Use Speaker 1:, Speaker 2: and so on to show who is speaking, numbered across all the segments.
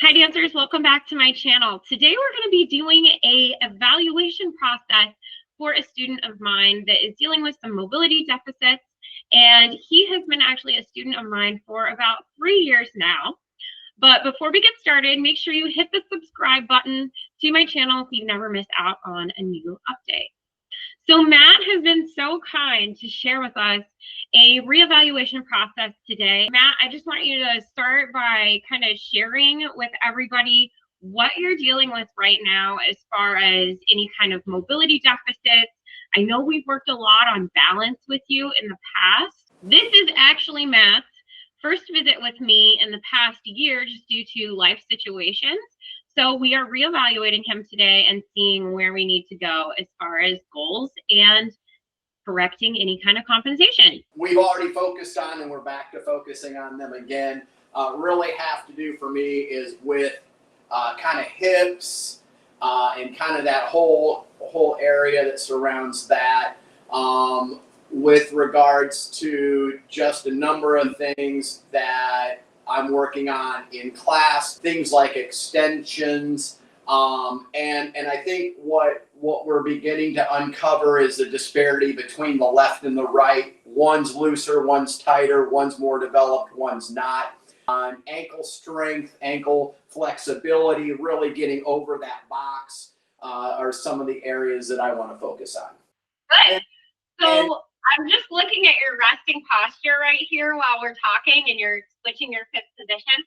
Speaker 1: Hi dancers, welcome back to my channel. Today we're going to be doing a evaluation process for a student of mine that is dealing with some mobility deficits, and he has been actually a student of mine for about 3 years now. But before we get started, make sure you hit the subscribe button to my channel so you never miss out on a new update. So Matt has been so kind to share with us a reevaluation process today. Matt, I just want you to start by kind of sharing with everybody what you're dealing with right now as far as any kind of mobility deficits. I know we've worked a lot on balance with you in the past. This is actually Matt's first visit with me in the past year just due to life situations. So we are reevaluating him today and seeing where we need to go as far as goals and correcting any kind of compensation.
Speaker 2: We've already focused on, and we're back to focusing on them again. Really have to do for me is with kind of hips and kind of that whole area that surrounds that. With regards to just a number of things that I'm working on in class, things like extensions, and I think what we're beginning to uncover is the disparity between the left and the right. One's looser, one's tighter, one's more developed, one's not. Ankle strength, ankle flexibility, really getting over that box are some of the areas that I want to focus on.
Speaker 1: Good. So I'm just looking at your resting posture right here while we're talking, and you're switching your hip position.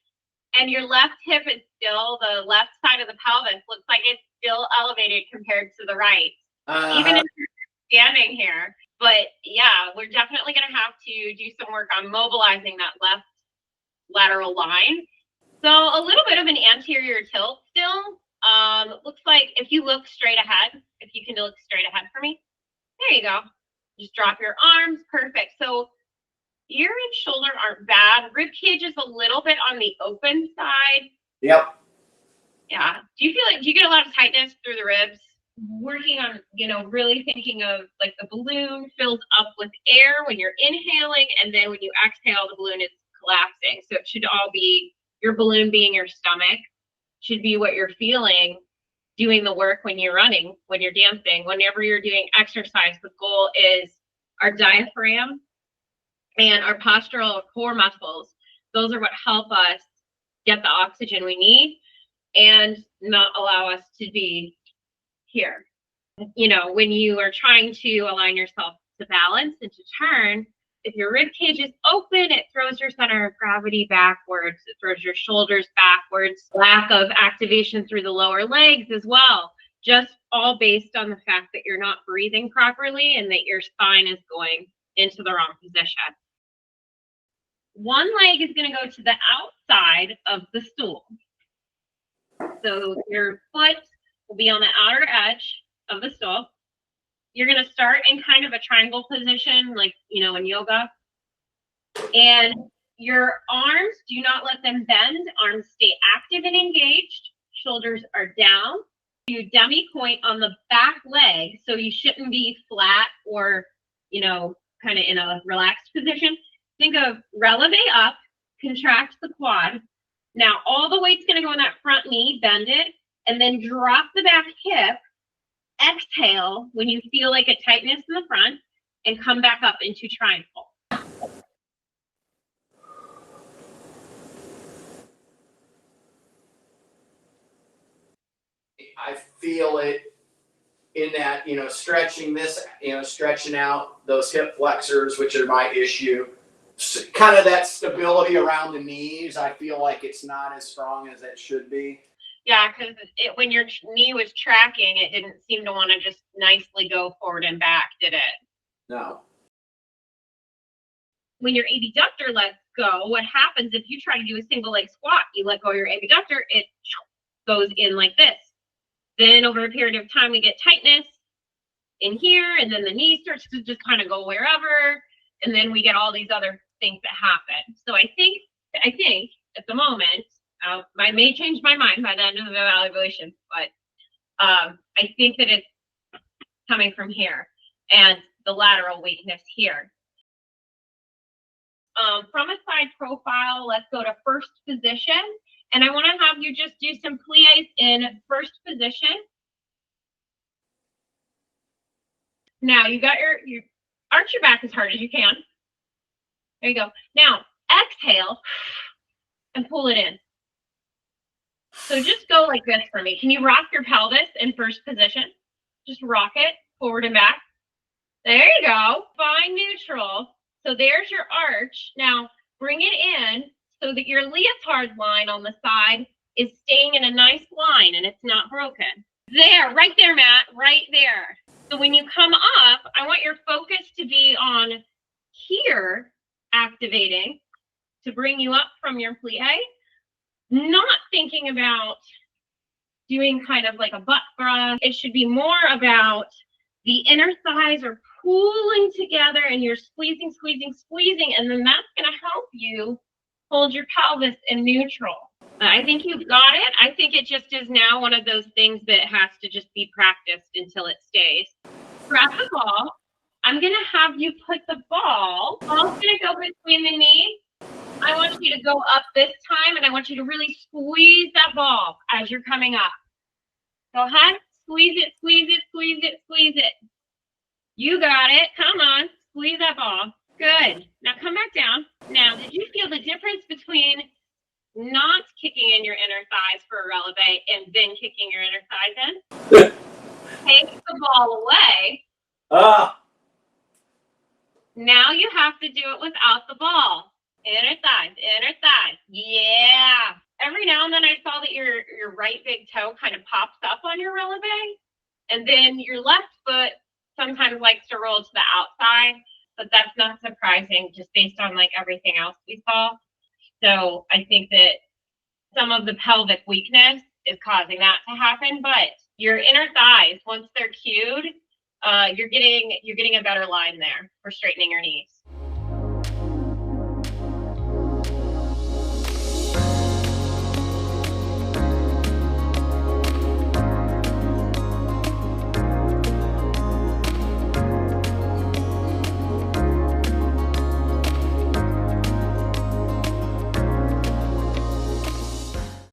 Speaker 1: And your left hip is still, the left side of the pelvis looks like it's still elevated compared to the right, even if you're standing here. But yeah, we're definitely going to have to do some work on mobilizing that left lateral line. So a little bit of an anterior tilt still. Looks like if you look straight ahead, if you can look straight ahead for me. There you go. Just drop your arms. Perfect. So ear and shoulder aren't bad. Rib cage is a little bit on the open side.
Speaker 2: Yep.
Speaker 1: Yeah. Do you get a lot of tightness through the ribs? Working on, really thinking of like the balloon fills up with air when you're inhaling, and then when you exhale, the balloon is collapsing. So it should all be your balloon being your stomach, should be what you're feeling doing the work when you're running, when you're dancing, whenever you're doing exercise. The goal is our diaphragm and our postural core muscles. Those are what help us get the oxygen we need and not allow us to be here. When you are trying to align yourself to balance and to turn, if your rib cage is open, it throws your center of gravity backwards. It throws your shoulders backwards. Lack of activation through the lower legs as well. Just all based on the fact that you're not breathing properly and that your spine is going into the wrong position. One leg is going to go to the outside of the stool. So your foot will be on the outer edge of the stool. You're going to start in kind of a triangle position, like, in yoga. And your arms, do not let them bend. Arms stay active and engaged. Shoulders are down. You demi-point on the back leg, so you shouldn't be flat or, kind of in a relaxed position. Think of releve up, contract the quad. Now, all the weight's going to go in that front knee, bend it, and then drop the back hip. Exhale when you feel like a tightness in the front, and come back up into triangle.
Speaker 2: I feel it in that, stretching this, stretching out those hip flexors, which are my issue. Kind of that stability around the knees. I feel like it's not as strong as it should be.
Speaker 1: Yeah, because when your knee was tracking, it didn't seem to want to just nicely go forward and back, did it?
Speaker 2: No.
Speaker 1: When your abductor lets go, what happens if you try to do a single leg squat? You let go of your abductor, it goes in like this. Then over a period of time, we get tightness in here, and then the knee starts to just kind of go wherever, and then we get all these other things that happen. So I think at the moment, I may change my mind by the end of the evaluation, but I think that it's coming from here and the lateral weakness here. From a side profile, let's go to first position. And I want to have you just do some plies in first position. Now you got you arch your back as hard as you can. There you go. Now exhale and pull it in. So just go like this for me. Can you rock your pelvis in first position? Just rock it forward and back. There you go. Find neutral. So there's your arch. Now bring it in so that your leotard line on the side is staying in a nice line and it's not broken. There, right there, Matt, right there. So when you come up, I want your focus to be on here, activating to bring you up from your plie, not thinking about doing kind of like a butt thrust. It should be more about the inner thighs are pulling together and you're squeezing, squeezing, squeezing, and then that's going to help you hold your pelvis in neutral. I think you've got it. I think it just is now one of those things that has to just be practiced until it stays. Grab the ball. I'm going to have you put the ball's going to go between the knees. I want you to go up this time, and I want you to really squeeze that ball as you're coming up. Go ahead. Squeeze it, squeeze it, squeeze it, squeeze it. You got it. Come on. Squeeze that ball. Good. Now come back down. Now, did you feel the difference between not kicking in your inner thighs for a releve and then kicking your inner thighs in? Take the ball away. Now you have to do it without the ball. Inner thighs, inner thighs. Yeah. Every now and then I saw that your right big toe kind of pops up on your releve, and then your left foot sometimes likes to roll to the outside, but that's not surprising just based on like everything else we saw. So I think that some of the pelvic weakness is causing that to happen, but your inner thighs, once they're cued, you're getting a better line there for straightening your knees.